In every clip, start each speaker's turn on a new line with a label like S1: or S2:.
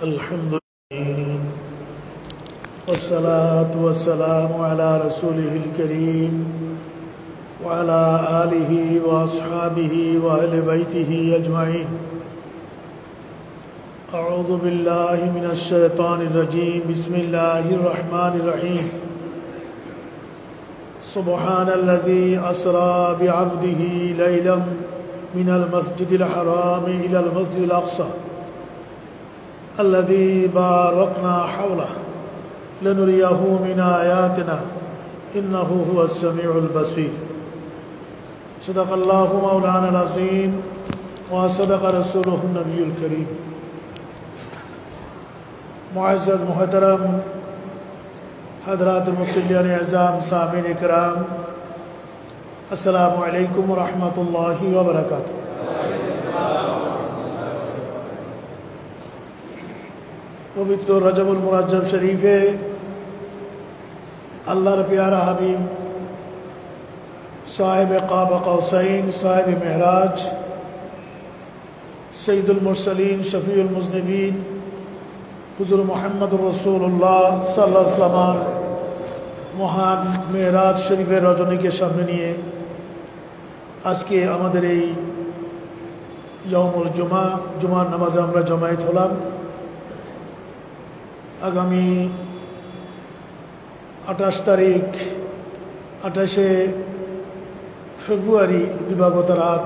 S1: الحمد لله والصلاة والسلام على رسوله الكريم وعلى آله وأصحابه وأهل بيته أجمعين. أعوذ بالله من الشيطان الرجيم. بسم الله الرحمن الرحيم. سبحان الذي أسرى بعبده ليلا من المسجد الحرام إلى المسجد الأقصى الذي باركنا حوله لنريه من آياتنا إنه هو السميع البصير. صدق الله مولانا العظيم وصدق رسوله النبي الكريم. मुअज़्ज़ज़ मुहतरम हज़रात मुसल्लियान अज़ाम सामीन इकराम, अस्सलामु अलैकुम व रहमतुल्लाहि व बरकातुहू। पवित्र रजबुल मुरज्जब शरीफे अल्लाहर प्यारा हबीब साहिब क़ाब क़ौसैन साहिब महराज सय्यिदुल मुरसलीन शफ़ीउल मुज़निबीन हुज़ूर मुहम्मदुर रसूलुल्लाह सल्लल्लाहु अलैहि वसल्लम মহান মেরাজ শরীফের রজনীকে সামনে নিয়ে আজকে আমাদের এই ইয়াউমুল জুমার নামাজে আমরা জমায়েত হলাম। আগামী 28 ফেব্রুয়ারি দিবাগত রাত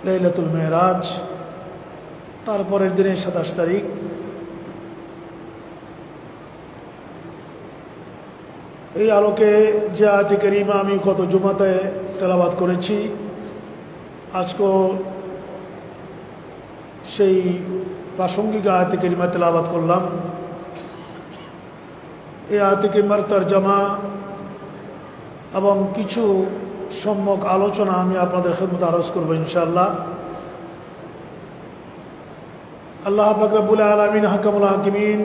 S1: লাইলাতুল মেরাজ, তারপরের দিনে 27 তারিখ। এই আলোকে যে আয়াতে কারিমা আমি গত জুমাতে তেলাওয়াত করেছি, আজকেও সেই প্রাসঙ্গিক আয়াতে কারিমা তেলাওয়াত করলাম। এই আয়াতে কারিমার তরজমা এবং কিছু সম্যক আলোচনা আমি আপনাদের খিদমতে আরজ করব ইনশাআল্লাহ। আল্লাহ পাক রব্বুল আলামিন হাকামুল হাকিমিন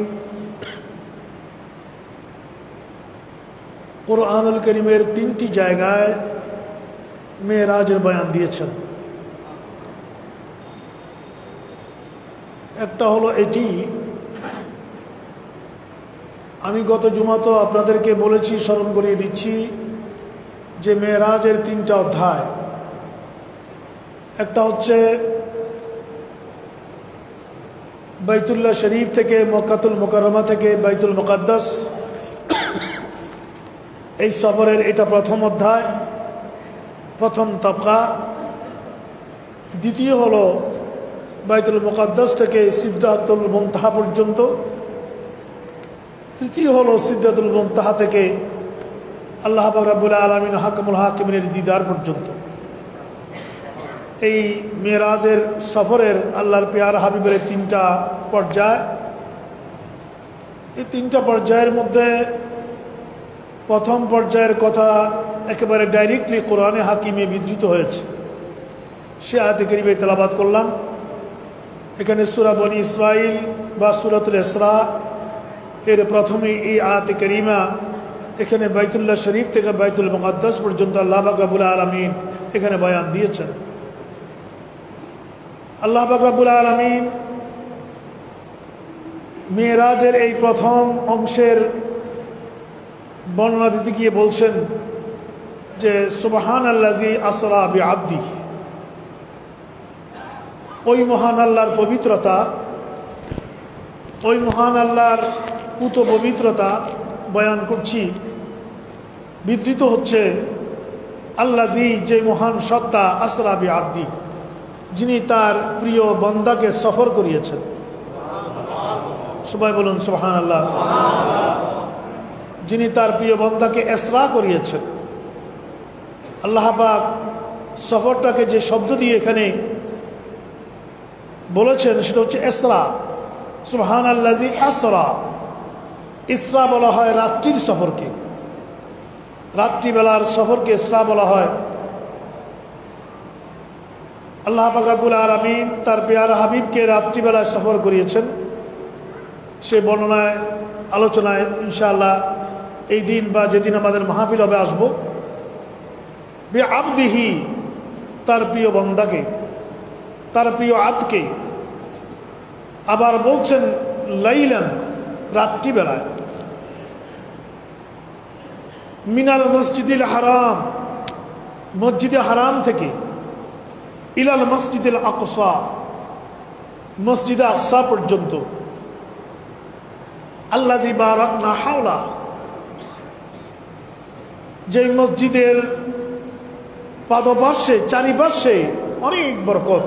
S1: কুরআনুল কারীমের 3টি জায়গায় মেরাজের বয়ান দিয়েছেন। একটা হলো এটি, আমি গত জুমা তো আপনাদেরকে বলেছি, স্মরণ করিয়ে দিচ্ছি যে মেরাজের 3টা অধ্যায়। একটা হচ্ছে বাইতুল্লাহ শরীফ থেকে মক্কাতুল মুকাররমা থেকে বাইতুল মুকাদ্দাস, এই সফরের এটা প্রথম অধ্যায়, প্রথম তবকা। দ্বিতীয় হলো বাইতুল মুকাদ্দাস থেকে সিদরাতুল মুনতাহা পর্যন্ত। তৃতীয় হলো সিদরাতুল মুনতাহা থেকে আল্লাহ পাক রব্বুল আলামিন হাকামুল হাকিমিনের দিদার পর্যন্ত। এই মেরাজের সফরের আল্লাহর পেয়ারা হাবিবের 3টা পর্যায়। এই 3টা পর্যায়ের মধ্যে প্রথম পর্যায়ের কথা একেবারে ডাইরেক্টলি কোরআনে হাকিমে বিধৃত হয়েছে, সে আয়াতে কারিমে তেলাওয়াত করলাম। এখানে সূরা বনী ইসরাইল বা সূরাতুল ইসরা এর প্রথমে এই আয়াতে কারিমা, এখানে বাইতুল্লাহ শরীফ থেকে বাইতুল মুকাদ্দাস পর্যন্ত আল্লাহ পাক রব্বুল আলামিন এখানে বয়ান দিয়েছেন। আল্লাহ পাক রব্বুল আলামিন মেরাজের এই প্রথম অংশের বর্ণনা দিতে গিয়ে বলছেন যে সুবহানাল্লাযী আসরা বিআবদি, ওই মহান আল্লাহর পবিত্রতা, ওই মহান আল্লাহর পুত পবিত্রতা বয়ান করছি। বিধৃত হচ্ছে আল্লাযী, যে মহান সত্তা, আসরা বিআবদি, যিনি তার প্রিয় বান্দাকে সফর করিয়েছেন। সবাই বলুন সুবহানাল্লাহ। যিনি তার প্রিয় বান্দাকে ইসরা করিয়েছেন। আল্লাহ পাক সফরটাকে যে শব্দ দিয়ে এখানে বলেছেন সেটা হচ্ছে ইসরা। সুবহানাল্লাযী আসরা। ইসরা বলা হয় রাত্রির সফরকে, রাত্রিবেলার সফরকে ইসরা বলা হয়। আল্লাহ পাক রব্বুল আলামিন তার পেয়ারা হাবিবকে রাত্রিবেলায় সফর করিয়েছেন। সে বর্ণনায় আলোচনায় ইনশাআল্লাহ এই দিন বা যেদিন আমাদের মাহফিল হবে আসব। বিআবদিহি, তার প্রিয় বান্দাকে, তার প্রিয় আবদকে। আবার বলছেন লাইলান, রাত্রিবেলায়, মিনাল মসজিদিল হারাম, মসজিদে হারাম থেকে, ইলাল মসজিদিল আকসা, মসজিদে আকসা পর্যন্ত, আল্লাযী বারাকনা হাওলা, যে মসজিদের পাদপার্শ্বে চারিপার্শ্বে অনেক বরকত,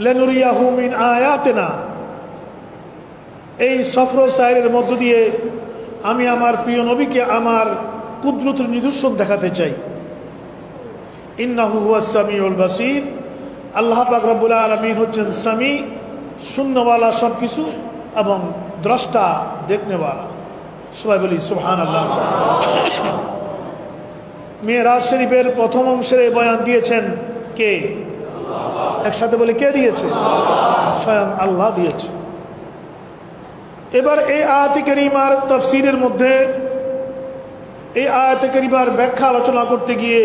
S1: লিনুরিয়াহু মিন আয়াতিনা, এই সফর সাইরের মধ্য দিয়ে আমি আমার প্রিয় নবীকে আমার কুদরতের নিদর্শন দেখাতে চাই। ইন্নাহু হুয়াস সামিউল বাসীর, আল্লাহ পাক রব্বুল আলামিন হচ্ছেন সামি, শূন্যওয়ালা সব কিছু, এবং দ্রষ্টা, দেখনেওয়ালা। সবাই বলি সুবহানাল্লাহ। মেরাজ শরীফের প্রথম অংশের বয়ান দিয়েছেন কে? একসাথে বলে কে দিয়েছে? স্বয়ং আল্লাহ দিয়েছে। এবার এই আয়াতে কারিমার তাফসীরের মধ্যে এই আয়াতে কারিমার ব্যাখ্যা আলোচনা করতে গিয়ে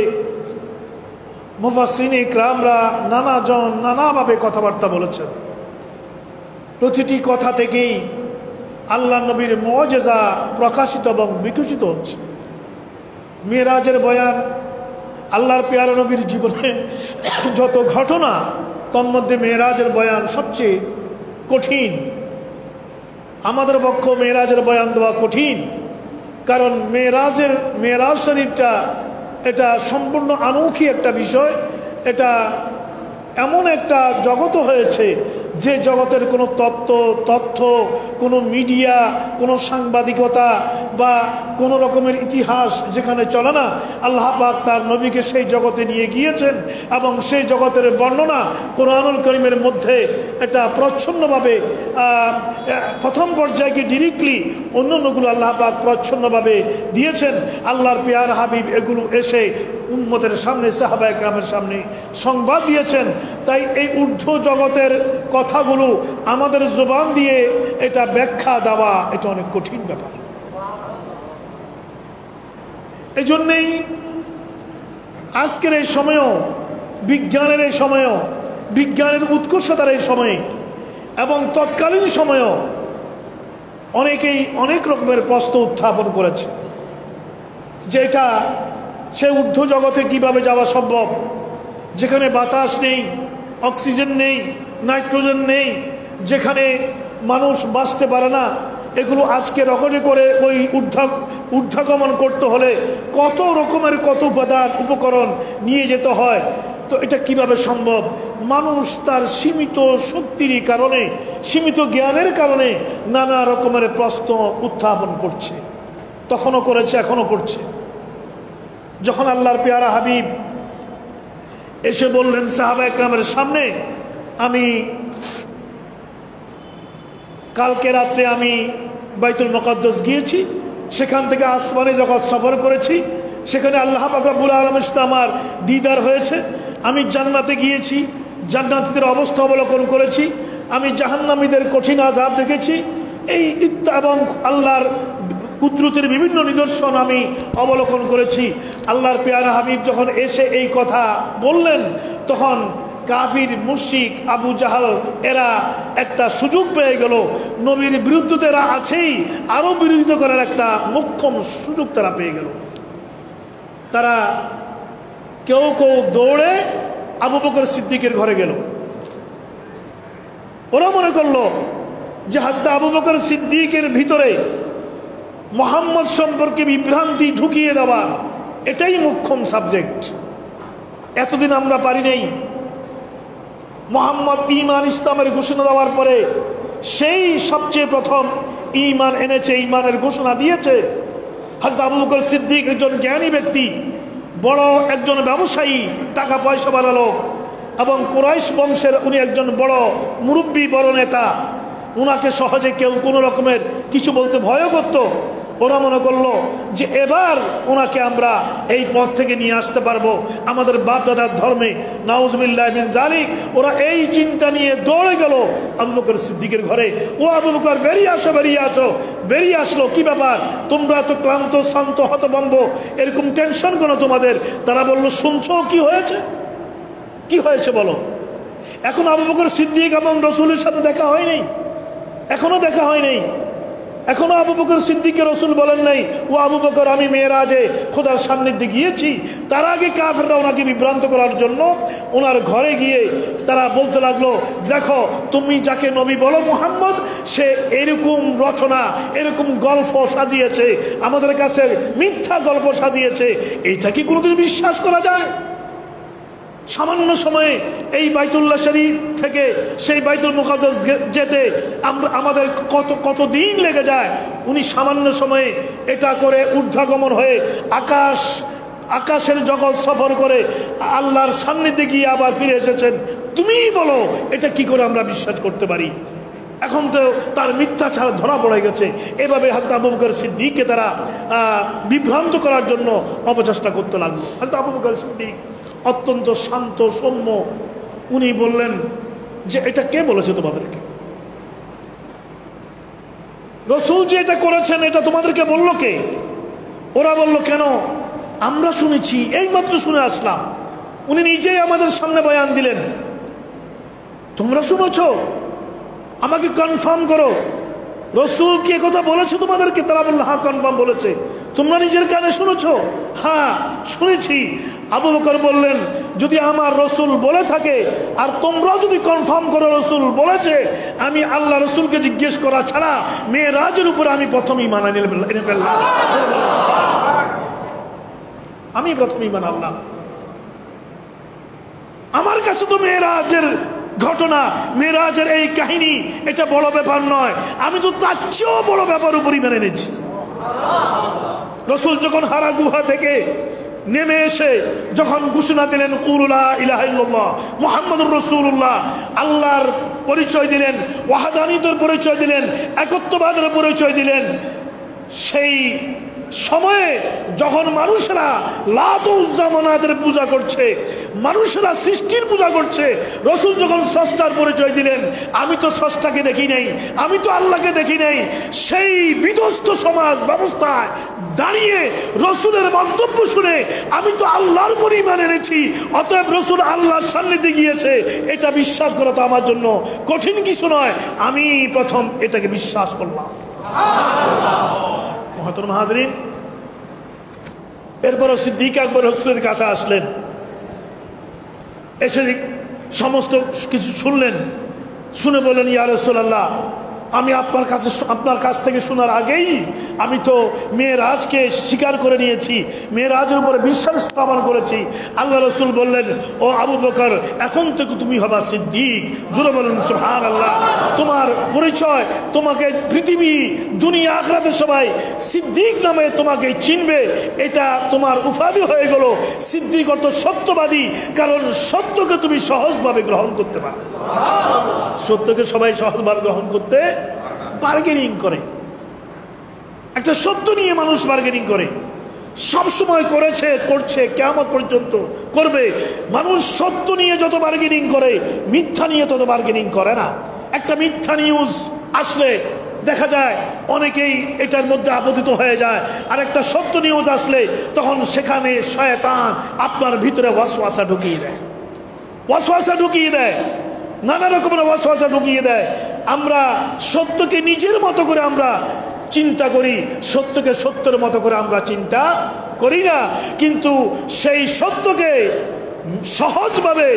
S1: মুফাসসিরিন ইকরামরা নানাজন নানাভাবে কথাবার্তা বলেছেন। প্রতিটি কথা থেকেই আল্লাহ নবীর মুআজিজা প্রকাশিত এবং বিকশিত হচ্ছে। মেরাজের বয়ান, আল্লাহর পেয়ারা নবীর জীবনে যত ঘটনা, তন্মধ্যে মেরাজের বয়ান সবচেয়ে কঠিন। আমাদের পক্ষ মেরাজের বয়ান দেওয়া কঠিন, কারণ মেরাজ শরীফটা এটা সম্পূর্ণ অনৌখি একটা বিষয়। এটা এমন একটা জগৎ হয়েছে যে জগতের কোনো তথ্য, কোনো মিডিয়া, কোনো সাংবাদিকতা বা কোনো রকমের ইতিহাস যেখানে চলে না, আল্লাহ পাক তার নবীকে সেই জগতে নিয়ে গিয়েছেন এবং সেই জগতের বর্ণনা কোরআনুল কারীমের মধ্যে এটা প্রচ্ছন্নভাবে প্রথম পর্যায়কে ডিরেক্টলি, অন্যান্যগুলো আল্লাহ পাক প্রচ্ছন্নভাবে দিয়েছেন। আল্লাহর পেয়ার হাবিব এগুলো এসে উম্মতের সামনে, সাহাবায়ে কেরামের সামনে সংবাদ দিয়েছেন। তাই এই ঊর্ধ্ব জগতের কথাগুলো আমাদের জবান দিয়ে এটা ব্যাখ্যা দেওয়া এটা অনেক কঠিন ব্যাপার। এই জন্যেই আজকের এই সময়ও, বিজ্ঞানের এই সময়ও, বিজ্ঞানের উৎকর্ষতার এই সময়ে এবং তৎকালীন সময়ও অনেকেই অনেক রকমের প্রশ্ন উত্থাপন করেছে যে এটা সে ঊর্ধ্ব জগতে কিভাবে যাওয়া সম্ভব, যেখানে বাতাস নেই, অক্সিজেন নেই, নাইট্রোজেন নেই, যেখানে মানুষ বাঁচতে পারে না। এগুলো আজকে রকেটে করে ওই ঊর্ধ্বগমন করতে হলে কত রকমের কত উপাদান উপকরণ নিয়ে যেতে হয়। তো এটা কিভাবে সম্ভব? মানুষ তার সীমিত শক্তির কারণে, সীমিত জ্ঞানের কারণে নানা রকমের প্রশ্ন উত্থাপন করছে, তখনও করেছে, এখনো করছে। যখন আল্লাহর পেয়ারা হাবিব এসে বললেন সাহাবায়ে কেরামের সামনে, আমি কালকে রাত্রে আমি বাইতুল মুকাদ্দাস গিয়েছি, সেখান থেকে আসমানে জগৎ সফর করেছি, সেখানে আল্লাহ পাক রব্বুল আলামিনের সাথে আমার দিদার হয়েছে। আমি জান্নাতে গিয়েছি, জান্নাতীদের অবস্থা অবলোকন করেছি, আমি জাহান্নামীদের কঠিন আযাব দেখেছি। এই এবং আল্লাহর কুদরতের বিভিন্ন নিদর্শন আমি অবলোকন করেছি। আল্লাহর পেয়ারা হাবিব যখন এসে এই কথা বললেন, তখন কাফির, মুশরিক, আবু জাহাল এরা একটা সুযোগ পেয়ে গেল। নবীর বিরুদ্ধে এরা আছেই, আরো বিরোধিতা করার একটা মোক্ষম সুযোগ তারা পেয়ে গেল। তারা কেউ কেউ দৌড়ে আবু বকর সিদ্দিকের ঘরে গেল। ওরা মনে করলো যে হযরত আবু বকর সিদ্দিকের ভিতরে মুহাম্মদ সম্পর্কে বিভ্রান্তি ঢুকিয়ে দেওয়া এটাই মুখ্যম সাবজেক্ট। এতদিন আমরা পারি নাই। মুহাম্মদ ঈমান ইসলামের ঘোষণা দেওয়ার পরে সেই সবচেয়ে প্রথম ঈমান এনেছে, ঈমানের ঘোষণা দিয়েছে। হযরত আবু বকর সিদ্দিক একজন জ্ঞানী ব্যক্তি, বড় একজন ব্যবসায়ী, টাকা পয়সা বানালো, এবং কুরাইশ বংশের উনি একজন বড় মুরব্বী, বড় নেতা। উনাকে সহজে কেউ কোনো রকমের কিছু বলতে ভয় করত। ওরা মনে করলো যে এবার ওনাকে আমরা এই পথ থেকে নিয়ে আসতে পারবো আমাদের বাপ দাদার ধর্মে। নাউজুবিল্লাহ মিন যালিক। ওরা এই চিন্তা নিয়ে দৌড়ে গেল আবু বকর সিদ্দিকের ঘরে। ও আবু বকর, বেরিয়ে আসো, বেরিয়ে আসো। বেরিয়ে আসলো, কি ব্যাপার, তোমরা তো ক্লান্ত, শান্ত, হতভম্ব, এরকম টেনশন কেন তোমাদের? তারা বলল, শুনছো কি হয়েছে? কি হয়েছে বলো? এখন আবু বকর সিদ্দিক এবং রসুলের সাথে দেখা হয় নাই, এখনো দেখা হয় নাই। এখনো আবু বকর সিদ্দিককে রসুল বলেন নাই, ও আবু বকর আমি মেরাজে খোদার সান্নিধ্যে গিয়েছি। তার আগে কাফেররা ওনাকে বিভ্রান্ত করার জন্য ওনার ঘরে গিয়ে তারা বলতে লাগলো, দেখো তুমি যাকে নবী বলো মুহাম্মদ, সে এরকম রচনা, এরকম গল্প সাজিয়েছে, আমাদের কাছে মিথ্যা গল্প সাজিয়েছে, এইটা কি কোনোদিন বিশ্বাস করা যায়? সামান্য সময়ে এই বাইতুল্লাহ শরীফ থেকে সেই বাইতুল মুকাদ্দাস যেতে আমাদের কত দিন লেগে যায়। উনি সামান্য সময়ে এটা করে ঊর্ধ্বগমন হয়ে আকাশের জগৎ সফর করে আল্লাহর সান্নিধ্যে গিয়ে আবার ফিরে এসেছেন। তুমিই বলো এটা কি করে আমরা বিশ্বাস করতে পারি? এখন তো তার মিথ্যা ছাড়া ধরা পড়ে গেছে। এভাবে হযরত আবু বকর সিদ্দিককে তারা বিভ্রান্ত করার জন্য অপচেষ্টা করতে লাগলো। হযরত আবু বকর সিদ্দিক অত্যন্ত শান্ত সৌম্য, উনি বললেন যে এটা কে বলেছে তোমাদেরকে? রসুল যে এটা করেছেন এটা তোমাদেরকে বললো কে? ওরা বলল কেন, আমরা শুনেছি, এই মাত্র শুনে আসলাম। উনি নিজেই আমাদের সামনে বয়ান দিলেন। তোমরা শুনেছ? আমাকে কনফার্ম করো, রসুল কি কথা বলেছে তোমাদেরকে? তারা বলল হ্যাঁ কনফার্ম বলেছে। তোমরা নিজের কানে শুনেছ? হ্যাঁ শুনেছি। আবু বকর বললেন, যদি আমার রসুল বলে থাকে আর তোমরা যদি কনফার্ম করো রসুল বলেছে, আমি আল্লাহ রসুলকে জিজ্ঞেস করা ছাড়া মেরাজের উপরে আমি প্রথম ঈমান এনে ফেললাম। আমি প্রথম ঈমান আনলাম। আমার কাছে তো মেরাজের ঘটনা, মেরাজের এই কাহিনী এটা বড় ব্যাপার নয়, আমি তো তার চেয়েও বড় ব্যাপার উপরই মেনে নিচ্ছি। রসুল যখন হারা গুহা থেকে নেমে এসে যখন ঘোষণা দিলেন কুলু লা ইলাহা ইল্লাল্লাহ মুহাম্মাদুর রাসূলুল্লাহ, আল্লাহর পরিচয় দিলেন, ওয়াহদানিয়তের পরিচয় দিলেন, একত্ববাদের পরিচয় দিলেন, সেই সময়ে যখন মানুষরা লাত উজ্জা মানাতের পূজা করছে, মানুষরা সৃষ্টির পূজা করছে, রসুল যখন স্রষ্টার পরিচয় দিলেন, আমি তো স্রষ্টাকে দেখি নাই, আমি তো আল্লাহকে দেখি নাই, সেই বিধ্বস্ত সমাজ ব্যবস্থায় দাঁড়িয়ে রসুলের বক্তব্য শুনে আমি তো আল্লাহর উপরই ঈমান এনেছি, অতএব রসুল আল্লাহর সান্নিধ্যে গিয়েছে, এটা বিশ্বাস করা তো আমার জন্য কঠিন কিছু নয়, আমি প্রথম এটাকে বিশ্বাস করলাম। মহতরম হাজরিন, এরপরও সিদ্দিক আকবর রসুলের কাছে আসলেন, এসে সমস্ত কিছু শুনলেন, শুনে বললেন ইয়া রাসূলুল্লাহ, আমি আপনার কাছ থেকে শোনার আগেই আমি তো মেরাজকে স্বীকার করে নিয়েছি, মেরাজের উপরে বিশ্বাস স্থাপন করেছি। আল্লাহ রসুল বললেন, ও আবু বকর, এখন থেকে তুমি হবা সিদ্দিক। জোরে বলেন সুবহানাল্লাহ। তোমার পরিচয়, তোমাকে পৃথিবী দুনিয়া আখিরাতে সবাই সিদ্দিক নামে তোমাকে চিনবে, এটা তোমার উপাধি হয়ে গেল। সিদ্দিক অর্থ সত্যবাদী, কারণ সত্যকে তুমি সহজভাবে গ্রহণ করতে পারো। সত্যকে সবাই সহজভাবে গ্রহণ করতে বার্গেনিং করে, একটা সত্য নিয়ে মানুষ বার্গেনিং করে, সব সময় করেছে, করছে, কিয়ামত পর্যন্ত করবে। মানুষ সত্য নিয়ে যত বার্গেনিং করে, মিথ্যা নিয়ে তত বার্গেনিং করে না। একটা মিথ্যা নিউজ আসলে দেখা যায় অনেকেই এটার মধ্যে আপতিত হয়ে যায়, আর একটা সত্য নিউজ আসলে তখন সেখানে শয়তান আপনার ভিতরে ওয়াসওয়াসা ঢুকিয়ে দেয়, ওয়াসওয়াসা ঢুকিয়ে দেয়, নানা রকমের ওয়াসওয়াসা ঢুকিয়ে দেয়। আমরা সত্যকে নিজের মতো করে আমরা চিন্তা করি, সত্যকে সত্যের মতো করে আমরা চিন্তা করি না। কিন্তু সেই সত্যকে সহজভাবে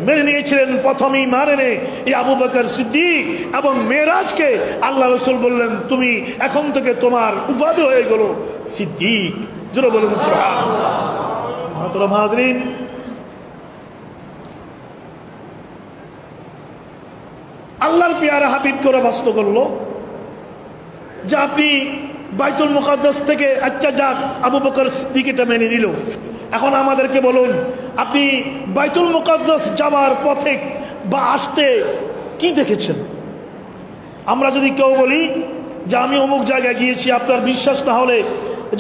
S1: মেনে নিয়েছিলেন প্রথমেই মানে এই আবু বকর সিদ্দিক, এবং মেরাজকে আল্লাহ রসুল বললেন, তুমি এখন থেকে তোমার উপাধি হয়ে গেল সিদ্দিক। জোরে বলুন সুবহানাল্লাহ। হাজরিন, আল্লাহর পেয়ারা হাবিবকে ওরা বাস্ত করলো যে আপনি বাইতুল মুকাদ্দাস থেকে, আচ্ছা যাক, আবু বকর সিদ্দিক এটা মেনে নিল, এখন আমাদেরকে বলুন আপনি বাইতুল মুকাদ্দাস যাওয়ার পথে বা আসতে কি দেখেছেন? আমরা যদি কেউ বলি যে আমি অমুক জায়গায় গিয়েছি, আপনার বিশ্বাস না হলে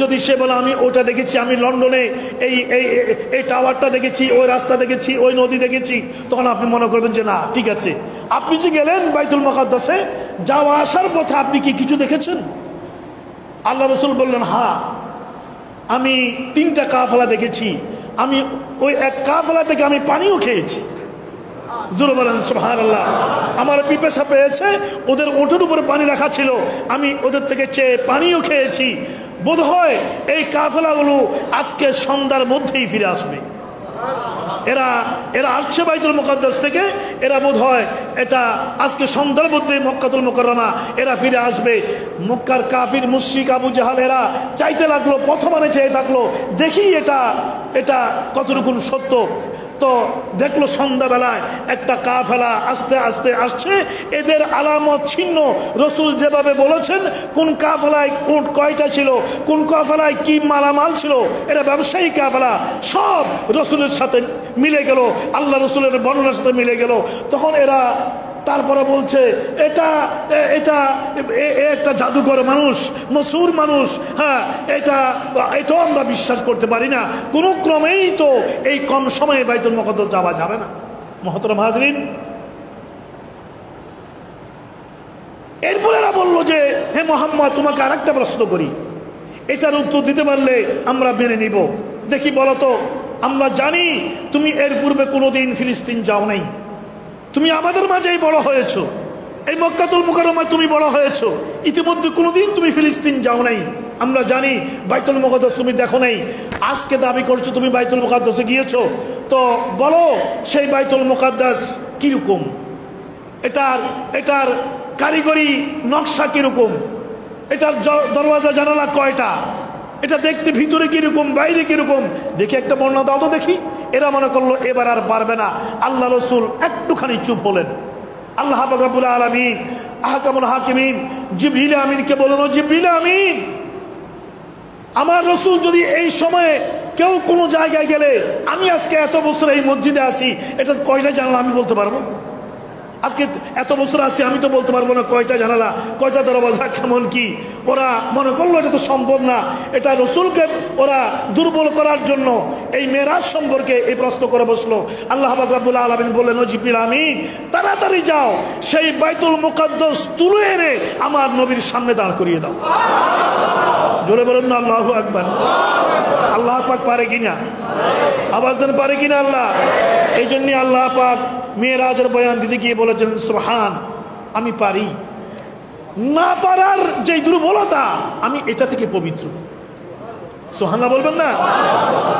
S1: যদি সে বলে আমি ওটা দেখেছি, আমি লন্ডনে এই টাওয়ারটা দেখেছি, ওই রাস্তা দেখেছি, ওই নদী দেখেছি, তখন আপনি মনে করবেন যে না ঠিক আছে। আপনি যে গেলেন বাইতুল মুকাদ্দাসে, যাওয়া আসার পথে আপনি কি কিছু দেখেছেন? আল্লাহ রসুল বললেন, হ্যাঁ আমি 3টা কাফেলা দেখেছি, আমি ওই এক কাফেলা থেকে আমি পানিও খেয়েছি। জোরে বলেন সুবহানাল্লাহ। আমার পিপাসা পেয়েছে, ওদের ওঠের উপরে পানি রাখা ছিল, আমি ওদের থেকে চেয়ে পানিও খেয়েছি। বোধহয় এই কাফেলাগুলো আজকে সন্ধ্যার মধ্যেই ফিরে আসবে। এরা এরা আসছে বাইতুল মুকাদ্দাস থেকে, এরা বোধহয় এটা আজকে সন্ধ্যার মধ্যে মক্কাতুল মুকাররমা এরা ফিরে আসবে। মক্কার কাফির মুশরিক আবু জাহাল এরা চাইতে লাগলো, প্রথমে চেয়ে থাকলো দেখি এটা কতটুকু সত্য। তো দেখলো সন্ধ্যাবেলায় একটা কাফেলা আস্তে আস্তে আসছে, এদের আলামত ছিন্ন। রসুল যেভাবে বলেছেন কোন কাফেলায় উট কয়টা ছিল, কোন কাফেলায় কি মালামাল ছিল, এরা ব্যবসায়ী কাফেলা, সব রসুলের সাথে মিলে গেল, আল্লাহ রসুলের বর্ণনার সাথে মিলে গেল। তখন এরা তারপরে বলছে এটা এটা একটা জাদুকর মানুষ, মসুর মানুষ, হ্যাঁ এটাও আমরা বিশ্বাস করতে পারি না, কোনো ক্রমেই তো এই কম সময়ে বাইতুল মুকাদ্দাস যাওয়া যাবে না। মুহতারাম হাজরিন, এরপরে এরা বললো যে হে মুহাম্মদ, তোমাকে আরেকটা প্রশ্ন করি, এটার উত্তর দিতে পারলে আমরা মেনে নিব। দেখি বলো তো, আমরা জানি তুমি এর পূর্বে কোনোদিন ফিলিস্তিন যাও নাই, তুমি আমাদের মাঝেই বড় হয়েছো, এই মক্কাতুল মুকাররমায় তুমি বড় হয়েছো, ইতিমধ্যে কোনোদিন তুমি ফিলিস্তিন যাও নাই, আমরা জানি বাইতুল মুকাদ্দাস তুমি দেখো নাই, আজকে দাবি করছো তুমি বাইতুল মুকাদ্দাসে গিয়েছো। তো বলো সেই বাইতুল মুকাদ্দাস কিরকম, এটার কারিগরি নকশা কিরকম, এটার দরওয়াজা জানালা কয়টা, এটা দেখতে ভিতরে কিরকম বাইরে কিরকম, দেখি একটা বর্ণনা দাও তো দেখি। এরা মনে করলো এবার আর পারবে না। আল্লাহ রসুল একটুখানি চুপ হলেন। আল্লাহ পাক রব্বুল আলামিন আহকামুল হাকিমিন জিবরিল আমিনকে বললেন, জিবরিল আমিন, আমার রসুল যদি এই সময়ে কেউ কোনো জায়গায় গেলে, আমি আজকে এত বছর এই মসজিদে আছি, এটা কয়টা জানালা আমি বলতে পারবো? আজকে এত বছর আছি, আমি তো বলতে পারবো না কয়টা জানালা, কয়টা দরওয়াজা, কেমন কি। ওরা মনে করলো এটা তো সম্ভব না, এটা রসুলকে ওরা দুর্বল করার জন্য এই মেরাজ সম্পর্কে এই প্রশ্ন করে বসলো। আল্লাহ পাক রব্বুল আলামিন বললেন, ও জিবরিল আমিন, তাড়াতাড়ি যাও, সেই বাইতুল মুকাদ্দাস তুলে এনে আমার নবীর সামনে দাঁড় করিয়ে দাও। জোরে বলেন না আল্লাহু আকবার। আল্লাহ পাক পারে কিনা? আওয়াজ দেন, পারে কিনা আল্লাহ? এই জন্য আল্লাহ পাক মেরাজের বয়ান দিতে গিয়ে বলেছেন, সুবহান, আমি পারি, না পারার যে দুর্বলতা আমি এটা থেকে পবিত্র। সুবহানাল্লাহ বলবেন না?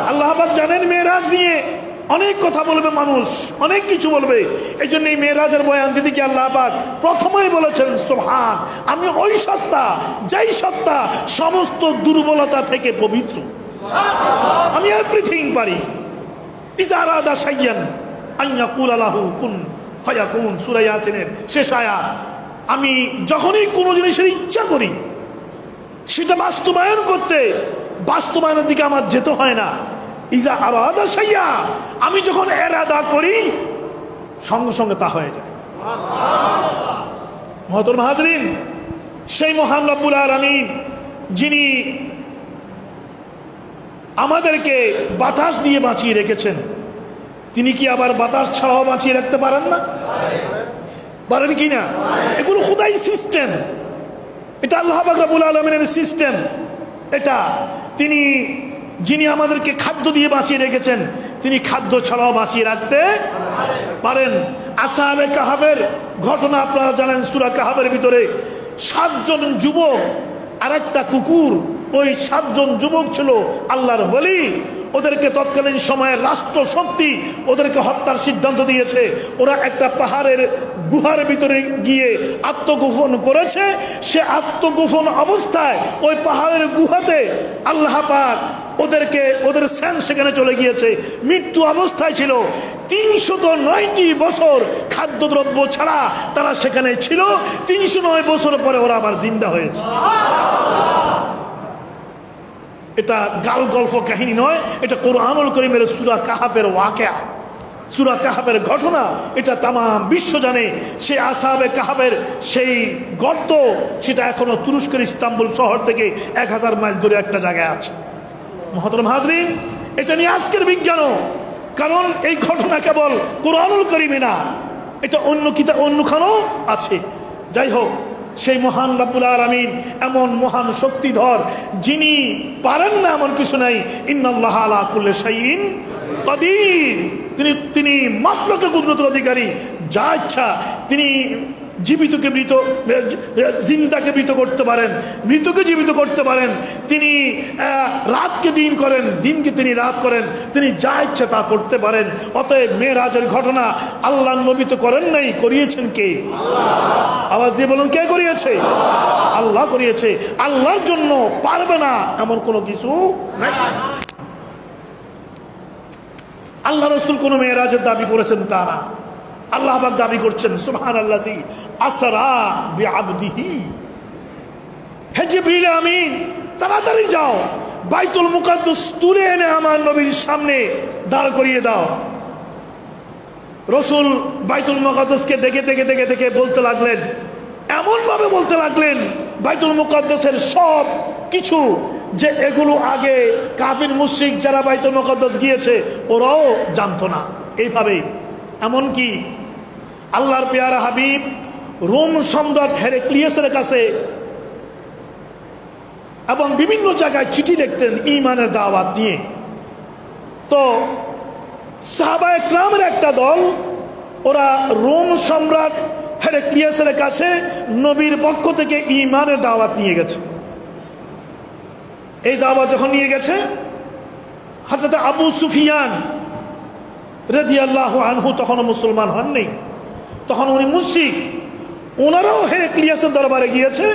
S1: আল্লাহ পাক জানেন মেরাজ নিয়ে অনেক কথা বলবে মানুষ, অনেক কিছু বলবে। এই জন্য এই মেরাজের বয়ান দিতে গিয়ে আল্লাহ পাক প্রথমেই বলেছেন, সুবহান, আমি ওই সত্তা, যেই সত্তা সমস্ত দুর্বলতা থেকে পবিত্র, আমি এভরিথিং পারি। ইজা আরাদা শাইয়ান আন ইয়াকুলা লাহু কুন ফায়াকুন, সূরা ইয়াসিনের শেষ আয়াত। আমি যখনই কোনো জিনিসের ইচ্ছা করি সেটা বাস্তবায়ন করতে, বাস্তবায়নের দিকে আমার যেতে হয় না। ইজা আরাদা শাইয়া, আমি যখন ইরাদা করি সঙ্গে সঙ্গে তা হয়ে যায়। মুহতারাম হাজরিন, সেই মহান রব্বুল আলামিন যিনি আমাদেরকে বাতাস দিয়ে বাঁচিয়ে রেখেছেন, তিনি কি আবার বাতাস ছাড়াও বাঁচিয়ে রাখতে পারেন না? পারেন কি না? এগুলো খুদাই সিস্টেম, এটা আল্লাহ পাক রব্বুল আলামিনের সিস্টেম। এটা তিনি, যিনি আমাদেরকে খাদ্য দিয়ে বাঁচিয়ে রেখেছেন, তিনি খাদ্য ছাড়াও বাঁচিয়ে রাখতে পারেন। আসহাবে কাহাফের ঘটনা আপনারা জানেন, সূরা কাহাফের ভিতরে 7 জন যুবক আর একটা কুকুর, ওই 7 জন যুবক ছিল আল্লাহর ওলি। ওদেরকে তৎকালীন সময়ের রাষ্ট্র শক্তি ওদেরকে হত্যার সিদ্ধান্ত দিয়েছে। ওরা একটা পাহাড়ের গুহার ভিতরে গিয়ে আত্মগোপন করেছে। সে আত্মগোপন অবস্থায় ওই পাহাড়ের গুহাতে আল্লাহ পাক ওদের সেন্স সেখানে চলে গিয়েছে, মৃত্যু অবস্থায় ছিল। 309টি বছর খাদ্যদ্রব্য ছাড়া তারা সেখানে ছিল। 309 বছর পরে ওরা আবার জিন্দা হয়েছে। এটা গাল গল্প কাহিনী নয়, এটা কোরআনুল কারীমের সূরা কাহাফের ওয়াকিয়া, সূরা কাহাফের ঘটনা। এটা তাম বিশ্ব জানে। সে আসহাবে কাহাফের সেই গর্ত, সেটা এখনো তুরস্কের ইস্তাম্বুল শহর থেকে 1000 মাইল দূরে একটা জায়গায় আছে। মুহতারাম হাজরিন, এটা নিয়ে আজকের বিজ্ঞানও, কারণ এই ঘটনা কেবল কোরআনুল কারীমে না, এটা অন্য কিতাব অন্যখানেও আছে। যাই হোক, সেই মহান রব্বুল আলামিন এমন মহান শক্তিধর, যিনি পারেন না এমন কিছু নাই। ইন্নাল্লাহা আলা কুল্লি শাইইন কাদির, তিনি মাত্রকে কুদরতের অধিকারী। যা ইচ্ছা তিনি জীবিতকে মৃত, জিন্দাকে মৃত করতে পারেন, মৃতকে জীবিত করতে পারেন। তিনি রাতকে দিন করেন, দিনকে তিনি রাত করেন, তিনি যা ইচ্ছা তা করতে পারেন। অতএব মেরাজের ঘটনা আল্লাহ নবী তো করেন নাই, করিয়েছেন কে? আওয়াজ দিয়ে বলুন, কে করিয়েছে? আল্লাহ করিয়েছে। আল্লাহর জন্য পারবে না এমন কোনো কিছু নাই। আল্লাহ রাসূল কোন মেরাজের দাবি করেছেন তা না। আল্লাহ পাক দাবি করছেন সুবহানাল্লাযী আসরা বিআবদিহি, হে জিবরিল আমিন তাড়াতাড়ি যাও, বাইতুল মুকাদ্দাস তুলে এনে আমার নবীর সামনে দাঁড় করিয়ে দাও। রাসূল বাইতুল মুকাদ্দাসকে দেখে দেখে দেখে দেখে বলতে লাগলেন, এমন ভাবে বলতে লাগলেন বাইতুল মুকাদ্দাসের সব কিছু, যে এগুলো আগে কাফির মুশরিক যারা বাইতুল মুকাদ্দাস গিয়েছে ওরাও জানতো না। এইভাবে এমনকি আল্লাহর পেয়ারা হাবিব রোম সম্রাট হেরাক্লিয়াসের কাছে এবং বিভিন্ন জায়গায় চিঠি লিখতেন ঈমানের দাওয়াত নিয়ে। তো সাহাবায়ে কেরামের একটা দল ওরা রোম সম্রাট হেরাক্লিয়াসের কাছে নবীর পক্ষ থেকে ঈমানের দাওয়াত নিয়ে গেছে। এই দাওয়াত যখন নিয়ে গেছে, হযরত আবু সুফিয়ান রাদিয়াল্লাহু আনহু তখনও মুসলমান হননি, তখন উনি মুশরিক। ওনারাও হেরাক্লিয়াসের দরবারে গিয়েছে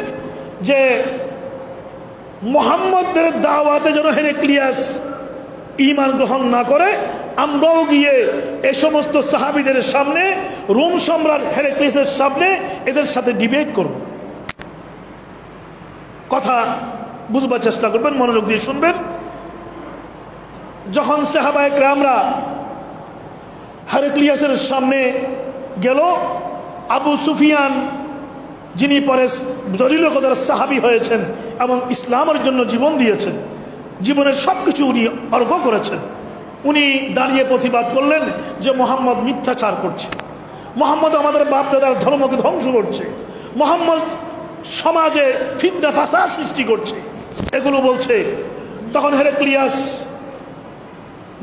S1: যে মুহাম্মদের দাওয়াতে যেন হেরাক্লিয়াস ঈমান গ্রহণ না করে, আমরাও গিয়ে এই সমস্ত সাহাবীদের সামনে, রোম সম্রাট হেরাক্লিয়াসের সামনে এদের সাথে ডিবেট করব। কথা বুঝবার চেষ্টা করবেন, মনোযোগ দিয়ে শুনবেন। যখন সাহাবায়ে কেরামরা হেরাক্লিয়াসের সামনে গেল, আবু সুফিয়ান যিনি পরে দলিল কদর সাহাবী হয়েছেন এবং ইসলামের জন্য জীবন দিয়েছেন, জীবনের সব কিছু উনি অর্ঘ্য করেছেন, উনি দাঁড়িয়ে প্রতিবাদ করলেন যে মোহাম্মদ মিথ্যাচার করছে, মোহাম্মদ আমাদের বাপ দাদার ধর্মকে ধ্বংস করছে, মোহাম্মদ সমাজে ফিতনা ফাসাদ সৃষ্টি করছে, এগুলো বলছে। তখন হেরাক্লিয়াস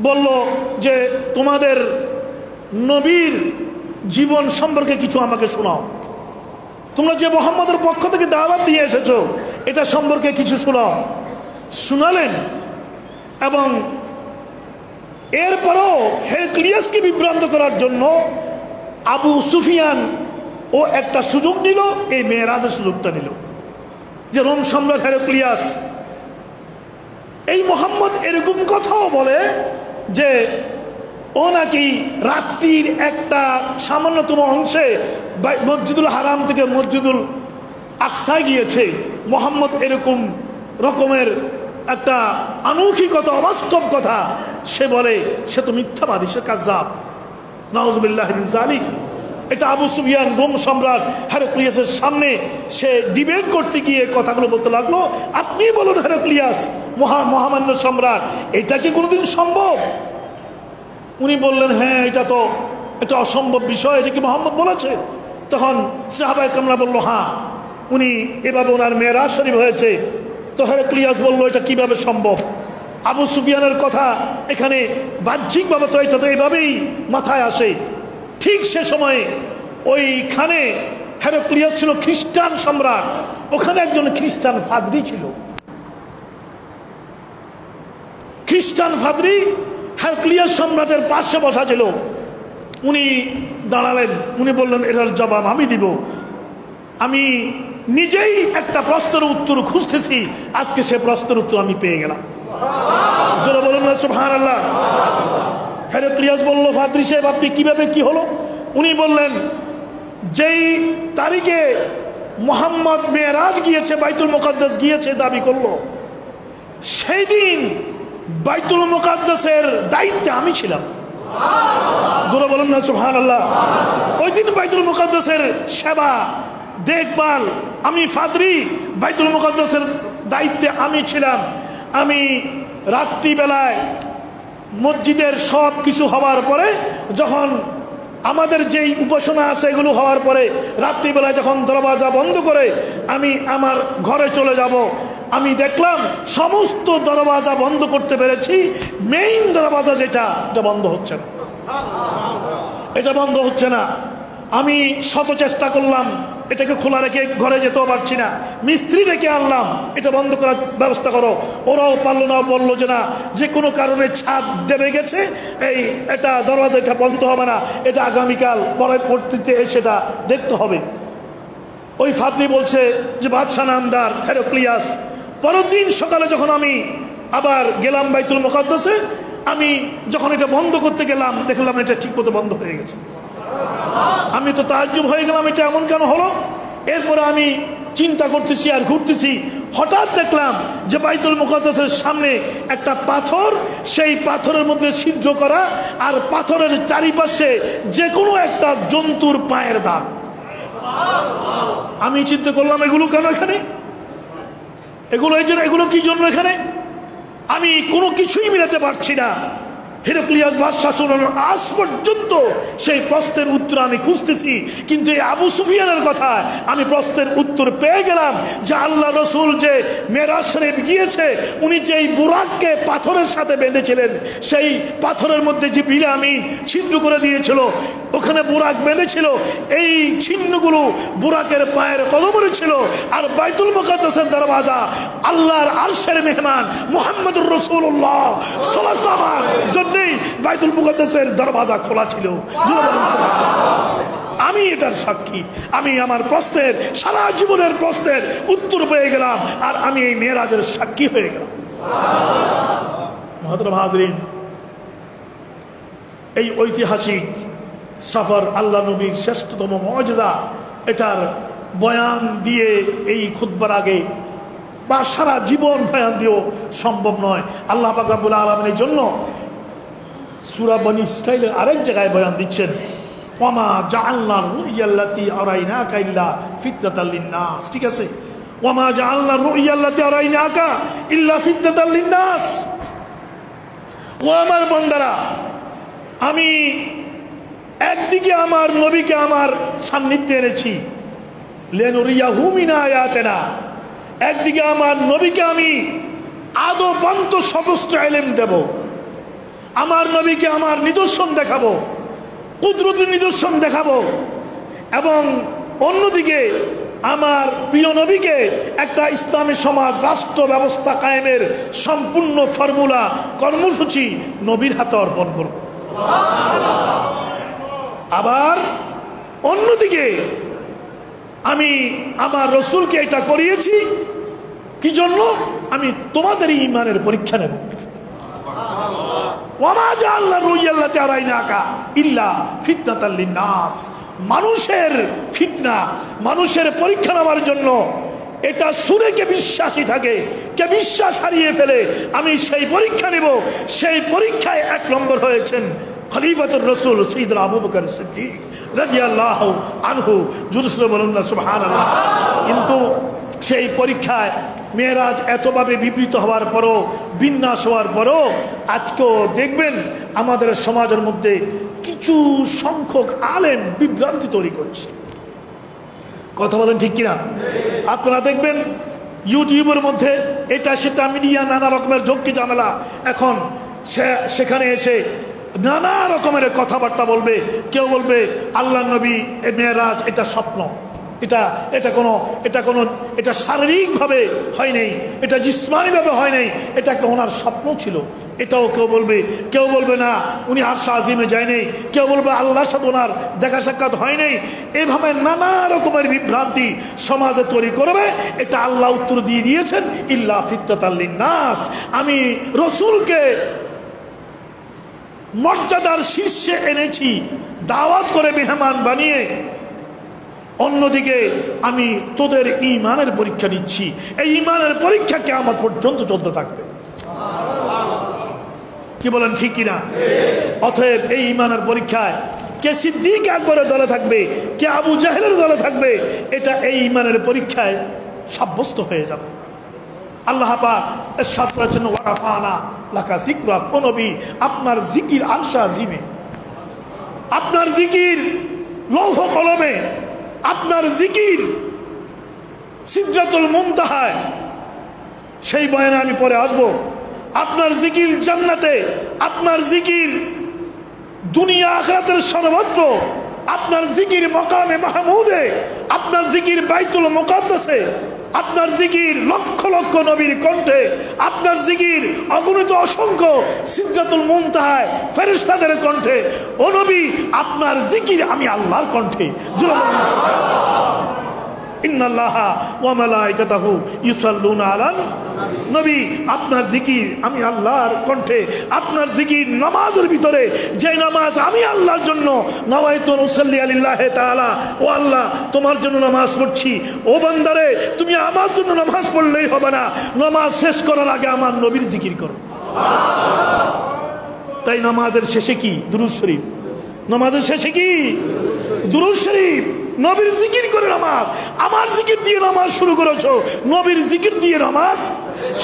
S1: বলল যে তোমাদের নবীর জীবন সম্পর্কে কিছু আমাকে শোনাও, তোমরা যে মুহাম্মদের পক্ষ থেকে দাওয়াত দিয়ে এসেছো এটা সম্পর্কে কিছু শোনাও। শোনালেন এবং এরপরও হেরাক্লিয়াসকে বিভ্রান্ত করার জন্য আবু সুফিয়ান ও একটা সুযোগ নিল, এই মেরাজের সুযোগটা নিল, যে রোম সম্রাট হেরাক্লিয়াস এই মুহাম্মদ এরকম কথাও বলে যে ও নাকি রাত্রির একটা সামান্যতম অংশে মসজিদুল হারাম থেকে মসজিদুল আকসায় গিয়েছে। মুহাম্মদ এরকম রকমের একটা আনৌখিকতা, অবাস্তব কথা সে বলে, সে তো মিথ্যাবাদী, সে কাযযাব, নাউযুবিল্লাহি মিন যালিক। এটা আবু সুফিয়ান রোম সম্রাট হেরাক্লিয়াসের সামনে সে ডিবেট করতে গিয়ে কথাগুলো বলতে লাগলো, আপনি বলুন হেরাক্লিয়াস মহামান্য সম্রাট, এটা কি কোনোদিন সম্ভব? উনি বললেন, হ্যাঁ এটা অসম্ভব বিষয়, এটা কি মুহাম্মদ বলেছে? তখন সাহাবায়ে কেরামরা বলল, হ্যাঁ উনি এভাবে ওনার মেরাজ শরীফ হয়েছে। তো হেরাক্লিয়াস বলল, এটা কিভাবে সম্ভব? আবু সুফিয়ানের কথা এখানে বাহ্যিকভাবে তো এটা তো এইভাবেই মাথায় আসে। ঠিক সে সময়ে ওইখানে হেরাক্লিয়াস ছিল খ্রিস্টান সম্রাট, ওখানে একজন খ্রিস্টান ফাদরি ছিল। খ্রিস্টান ফাদরি হেরাক্লিয়াস সম্রাটের পাশে বসা ছিল। উনি দাঁড়ালেন, উনি বললেন, এটার জবাব আমি দিব। আমি নিজেই একটা প্রশ্নের উত্তর খুঁজতেছি, আজকে সে প্রশ্নের উত্তর আমি পেয়ে গেলাম। যারা বলুন না সুবহানাল্লাহ। হেরাক্লিয়াস বলল, ফাদরি সাহেব আপনি কিভাবে, কি হলো? উনি বললেন, যেই তারিখে মুহাম্মদ মেরাজ গিয়েছে, বাইতুল মুকাদ্দাস গিয়েছে দাবি করলো, সেই দিন বাইতুল মুকাদ্দাসের দায়িত্বে আমি ছিলাম। যারা বলুন না সুবহানাল্লাহ। ওই দিন বাইতুল মুকাদ্দাসের সেবা দেখভাল আমি ফাদরি, বাইতুল মুকাদ্দাসের দায়িত্বে আমি ছিলাম। আমি রাত্রিবেলায় মসজিদের সব কিছু হওয়ার পরে যখন আমাদের যেই উপাসনা আছে এগুলো হওয়ার পরে রাত্রিবেলা যখন দরওয়াজা বন্ধ করে আমি আমার ঘরে চলে যাব, আমি দেখলাম সমস্ত দরওয়াজা বন্ধ করতে পেরেছি, মেইন দরওয়াজা যেটা এটা বন্ধ হচ্ছে না, এটা বন্ধ হচ্ছে না। আমি শত চেষ্টা করলাম, এটাকে খোলা রেখে ঘরে যেতেও পারছি না, মিস্ত্রি ডেকে আনলাম এটা বন্ধ করার ব্যবস্থা করো, ওরাও পারলো না, বললো যে না, যে কোনো কারণে ছাদ দেবে গেছে, এটা দরওয়াজা এটা বন্ধ হবে না, এটা আগামীকাল পরবর্তীতে সেটা দেখতে হবে। ওই ফাদনি বলছে যে বাদশাহ নামদার হেরাক্লিয়াস। পরের দিন সকালে যখন আমি আবার গেলাম বাইতুল মুকাদ্দাসে, আমি যখন এটা বন্ধ করতে গেলাম দেখলাম এটা ঠিকমতো বন্ধ হয়ে গেছে। আমি তো তাজ্জুব হয়ে গেলাম, এটা এমন কেন হলো। এরপরে আমি চিন্তা করতেছি আর ঘুরতেছি, হঠাৎ দেখলাম যে বাইতুল মুকাদ্দাসের সামনে একটা পাথর, সেই পাথরের মধ্যে ছিদ্র করা, আর পাথরের চারিপাশে যে কোনো একটা জন্তুর পায়ের দাগ। আমি চিন্তা করলাম এগুলো কেন এখানে, এগুলো কি জন্য এখানে, আমি কোনো কিছুই মিলাতে পারছি না। হেরাক্লিয়াস বাদশাহ শুনানোর আজ পর্যন্ত সেই প্রশ্নের উত্তর আমি খুঁজতেছি, কিন্তু এই আবু সুফিয়ানের কথা আমি প্রশ্নের উত্তর পেয়ে গেলাম যে আল্লাহ রসুল যে মেরাজ শরীফ গিয়েছে, উনি যেই বুরাককে পাথরের সাথে বেঁধেছিলেন, সেই পাথরের মধ্যে জিবরিল আমিন ছিদ্র করে দিয়েছিল, ওখানে বুরাক বেঁধেছিল, এই চিহ্নগুলো বুরাকের পায়ের কদমে ছিল। আর বাইতুল মুকাদ্দাসের দরওয়াজা আল্লাহর আরশের মেহমান মুহাম্মদুর রাসূলুল্লাহ সাল্লাল্লাহু আলাইহি ওয়াসাল্লামের জন্যই বাইতুল মুকাদ্দাসের দরওয়াজা খোলা ছিল। আমি এটার সাক্ষী, আমি আমার প্রশ্নের, সারা জীবনের প্রশ্নের উত্তর পেয়ে গেলাম, আর আমি এই মেরাজের সাক্ষী হয়ে গেলাম। মুহতারাম হাজরিন, এই ঐতিহাসিক সফর আল্লাহ নবীর শ্রেষ্ঠতম মুআজিজা, এটার বয়ান দিয়ে এই খুতবার আগে বা সারা জীবন বয়ান দিয়েও সম্ভব নয়। আল্লাহ পাক রব্বুল আলামিনের জন্য সূরা বনী ইসরাঈলের আরেক জায়গায় বয়ান দিচ্ছেন, ওয়ামা জাআলনা রুয়াল্লাতী আরাইনাকা ইল্লা ফিতনাতাল লিন্নাস। ঠিক আছে, ওয়ামা জাআলনা রুয়াল্লাতী আরাইনাকা ইল্লা ফিতনাতাল লিন্নাস। ও আমার বান্দারা, আমি একদিকে আমার নবীকে আমার সান্নিধ্যে এনেছি, লিনুরিয়াহু মিন আয়াতিনা, একদিকে আমার নবীকে আমি আদপান্ত সমস্ত ইলম দেব, আমার নবীকে আমার নিদর্শন দেখাবো, কুদরতের নিদর্শন দেখাবো, এবং অন্যদিকে আমার প্রিয় নবীকে একটা ইসলামী সমাজ রাষ্ট্র ব্যবস্থা কায়েমের সম্পূর্ণ ফর্মুলা কর্মসূচি নবীর হাতে অর্পণ করব। আবার অন্যদিকে আমি আমার রসুলকে এটা করিয়েছি কি জন্য, আমি তোমাদের ঈমানের পরীক্ষা নেব। ওয়ামা জাআলনা রুয়াল্লাতী আরাইনাকা ইল্লা ফিতনাতাল লিন্নাস, মানুষের ফিতনা, মানুষের পরীক্ষা নেওয়ার জন্য। এটা শুনে কে বিশ্বাসী থাকে, কে বিশ্বাস হারিয়ে ফেলে, আমি সেই পরীক্ষা নেব। সেই পরীক্ষায় 1 নম্বর হয়েছেন খলিফাতুর রাসূল সাইয়্যিদুনা আবু বকর সিদ্দিক রাদিয়াল্লাহু আনহু। জোরে বলুন না সুবহানাল্লাহ। কিন্তু সেই পরীক্ষায় মেরাজ এতভাবে বিবৃত হওয়ার পরও, বিন্যাস হওয়ার পরও, আজকেও দেখবেন আমাদের সমাজের মধ্যে কিছু সংখ্যক আলেম বিভ্রান্তি তৈরি করছে। কথা বলেন ঠিক কিনা? আপনারা দেখবেন ইউটিউবের মধ্যে এটা সেটা মিডিয়া নানা রকমের ঝক্কি ঝামেলা, এখন সেখানে এসে নানা রকমের কথাবার্তা বলবে। কেউ বলবে আল্লাহ নবী মেরাজ এটা স্বপ্ন, এটা শারীরিকভাবে হয় নাই, এটা জিসমানিভাবে হয় নাই, এটা একটা ওনার স্বপ্ন ছিল, এটাও কেউ বলবে না উনি আরশ আজিমে যায় নাই, কেউ বলবে আল্লাহর সাথে ওনার দেখা সাক্ষাৎ হয় নাই। এইভাবে নানা রকমের বিভ্রান্তি সমাজে তৈরি করবে। এটা আল্লাহ উত্তর দিয়ে দিয়েছেন, ইল্লা ফিতনাতাল লিন্নাস, আমি রসুলকে মর্যাদার শীর্ষে এনেছি, দাওয়াত করে মেহমান বানিয়ে। অন্যদিকে আমি তোদের ঈমানের পরীক্ষা নিচ্ছি, এই ঈমানের পরীক্ষা কিয়ামত পর্যন্ত চলতে থাকবে। কি বলেন ঠিক কিনা? অতএব এই ঈমানের পরীক্ষায় কে সিদ্দিক আকবরের দলে থাকবে, কে আবু জাহেলের দলে থাকবে, এটা এই ঈমানের পরীক্ষায় সাব্যস্ত হয়ে যাবে। আল্লাহ পাক ইরশাদ করেছেন, ওয়ারাফানা লাকা যিকরাক, ও নবী আপনার জিকির আরশ আজিমে। আপনার জিকির লৌহ কলমে, আপনার জিকির সিদরাতুল মুনতাহায়, সেই বয়ানে আমি পরে আসবো। আপনার জিকির জান্নাতে, আপনার জিকির দুনিয়া আখিরাতের সর্বত্র, আপনার জিকির মাকামে মাহমুদে, আপনার জিকির বাইতুল মুকাদ্দাসে, আপনার জিকির লক্ষ লক্ষ নবীর কণ্ঠে, আপনার জিকির অগণিত অসংখ্য সিদরাতুল মুনতাহায় ফেরেশতাদের কণ্ঠে। ও নবী, আপনার জিকির আমি আল্লাহর কণ্ঠে। ইন্নাল্লাহা ওয়া মালাইকাতাহু ইউসাল্লুনা আলান নবী, আপনার জিকির আমি আল্লাহর কণ্ঠে। আপনার জিকির নামাজের ভিতরে, যে নামাজ আমি আল্লাহর জন্য নাওয়াইতু নুসাল্লি আলিল্লাহি তাআলা, ও আল্লাহ তোমার জন্য নামাজ পড়ছি। ও বান্দারে, তুমি আমার জন্য নামাজ পড়লেই হবে না, নামাজ শেষ করার আগে আমার নবীর জিকির করো। তাই নামাজের শেষে কি? দুরূদ শরীফ। নামাজের শেষে কি? দুরূদ শরীফ। নবীর জিকির করে নামাজ। আমার জিকির দিয়ে নামাজ শুরু করেছো, নবীর জিকির দিয়ে নামাজ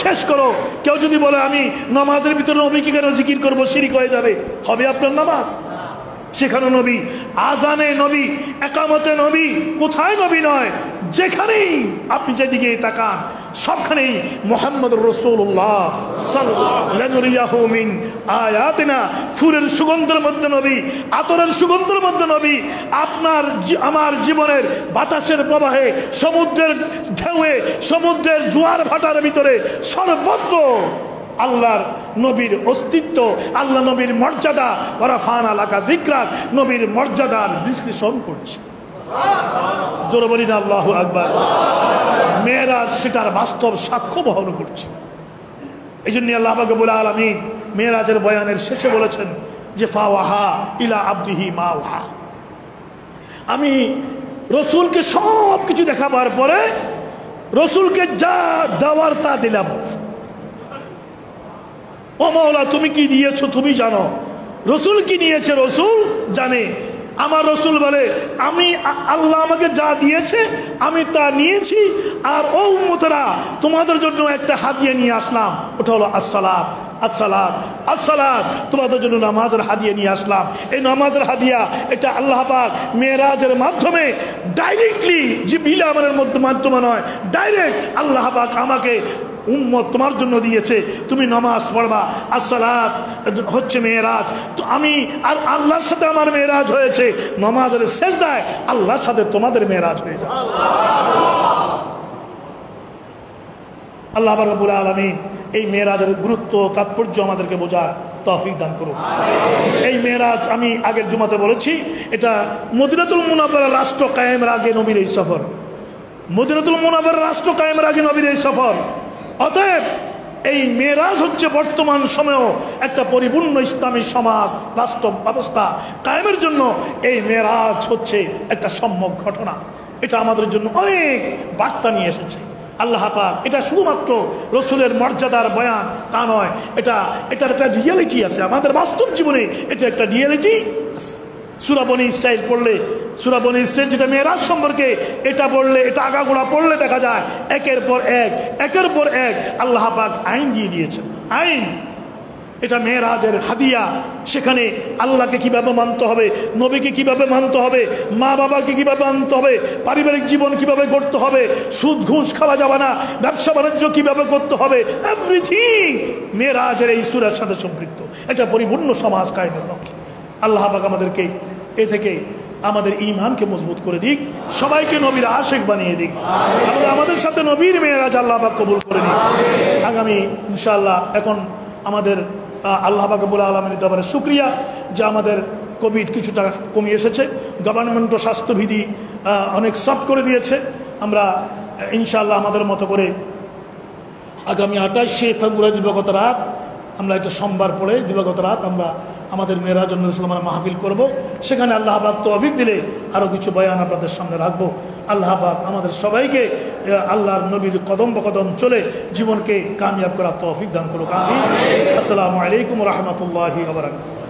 S1: শেষ করো। কেউ যদি বলে আমি নামাজের ভিতরে নবীকে কেন জিকির করবো, শিরক হয়ে যাবে, হবে আপনার নামাজ? সেখানে নবী, আজানে নবী, একামতে নবী, কোথায় নবী নয়, যেখানেই আপনি যেদিকে তাকান সবখানেই মুহাম্মদুর রাসূলুল্লাহ সাল্লাল্লাহু মিন আয়াতিনা। ফুলের সুগন্ধের মধ্যে নবী, আতরের সুগন্ধের মধ্যে নবী। আপনার আমার জীবনের বাতাসের প্রবাহে, সমুদ্রের ঢেউয়ে, সমুদ্রের জোয়ার ভাটার ভিতরে সর্বত্র আল্লাহর নবীর অস্তিত্ব, আল্লাহ নবীর মর্যাদা, ওয়ারাফানা লাকা যিকরাক, নবীর মর্যাদার বিশ্লেষণ করছে। জোরে বলি না আল্লাহু আকবার। মেরাজ সেটার বাস্তব সাক্ষ্য বহন করছে। এই জন্য আল্লাহ রাব্বুল আলামিন মেরাজের বয়ানের শেষে বলেছেন যে ফাওয়াহা ইলা আবদিহি মা ওয়াহা। আমি রসুলকে সব কিছু দেখাবার পরে রসুলকে যা দেওয়ার তা দিলাম। ও মাওলা, তুমি কি দিয়েছো তুমি জানো, রসুল কি নিয়েছে রসুল জানে। আমার রসুল বলে আমি আল্লাহ আমাকে যা দিয়েছে আমি তা নিয়েছি, আর ও উম্মতেরা তোমাদের জন্য একটা হাদিয়া নিয়ে আসলাম, ওটা হলো আসসালাত। আসসালাত আসসালাত, তোমাদের জন্য নামাজের হাদিয়া নিয়ে আসলাম। এই নামাজের হাদিয়া এটা আল্লাহ পাক মেরাজের মাধ্যমে ডাইরেক্টলি, জিবরিল আমিনের মাধ্যমে নয়, ডাইরেক্ট আল্লাহ পাক আমাকে উম্মত তোমার জন্য দিয়েছে, তুমি নামাজ পড়বা। আসসালাত হচ্ছে মেরাজ। তো আমি আর আল্লাহর সাথে আমার মেরাজ হয়েছে, নামাজের সেজদায় আল্লাহর সাথে তোমাদের মেরাজ হয়ে যায়। আল্লাহ রাব্বুল আলামিন এই মেরাজের গুরুত্ব তাৎপর্য আমাদেরকে বোঝার তৌফিক দান করুন। এই মেরাজ আমি আগের জুমাতে বলেছি, এটা মদিনাতুল মুনাওয়ারা রাষ্ট্র কায়েমের আগে নবীর এই সফর। মদিনাতুল মুনাওয়ারা রাষ্ট্র কায়েমের আগে নবীর এই সফর। অতএব এই মেরাজ হচ্ছে বর্তমান সময়েও একটা পরিপূর্ণ ইসলামী সমাজ রাষ্ট্র ব্যবস্থা কায়েমের জন্য এই মেরাজ হচ্ছে একটা সম্যক ঘটনা। এটা আমাদের জন্য অনেক বার্তা নিয়ে এসেছে আল্লাহ পাক। এটা শুধুমাত্র রসুলের মর্যাদার বয়ান তা নয়, এটার একটা রিয়েলিটি আছে আমাদের বাস্তব জীবনে। এটা একটা রিয়েলিটি আছে। সূরা বনী ইসরাইল পড়লে, সূরা বনী ইসরাইল যেটা মেরাজ সম্পর্কে, এটা পড়লে, এটা আগাগোড়া পড়লে দেখা যায় একের পর এক আল্লাহ পাক আইন দিয়ে দিয়েছেন। আইন, এটা মেরাজের হাদিয়া। সেখানে আল্লাহকে কিভাবে মানতে হবে, নবীকে কিভাবে মানতে হবে, মা বাবাকে কিভাবে মানতে হবে, পারিবারিক জীবন কিভাবে করতে হবে, সুদ ঘুষ খাওয়া যাবে না, ব্যবসা বাণিজ্য কিভাবে করতে হবে, এভরিথিং মেরাজের এই সূরার সাথে সম্পৃক্ত। এটা পরিপূর্ণ সমাজ কায়েমের লক্ষ্যে। আল্লাহ পাক আমাদেরকে এ থেকে আমাদের ঈমানকে মজবুত করে দিক, সবাইকে নবীর আশিক বানিয়ে দিক, আমাদের সাথে নবীর মেরাজ আল্লাহ পাক কবুল করে নিক। আগামী ইনশাআল্লাহ এখন আমাদের আল্লাহ পাক রব্বুল আলামিনের দরবারে শুকরিয়া যে আমাদের কোভিড কিছুটা কমে এসেছে। গভর্নমেন্টও স্বাস্থ্যবিধি অনেক সফট করে দিয়েছে। আমরা ইনশাআল্লাহ আমাদের মতো করে আগামী 28শে ফেব্রুয়ারি দিবাগত রাত, আমরা একটা সোমবার পড়ে দিবাগত রাত আমরা আমাদের মেরাজ সালামের মাহফিল করব। সেখানে আল্লাহ পাক তৌফিক দিলে আরও কিছু বয়ান আপনাদের সামনে রাখবো। আল্লাহ পাক আমাদের সবাইকে আল্লাহর নবীর কদম বকদম চলে জীবনকে কামিয়াব করার তৌফিক দান করুক। আমিন। আসসালামু আলাইকুম ওয়া রাহমাতুল্লাহি ওয়া বারাকাতুহু।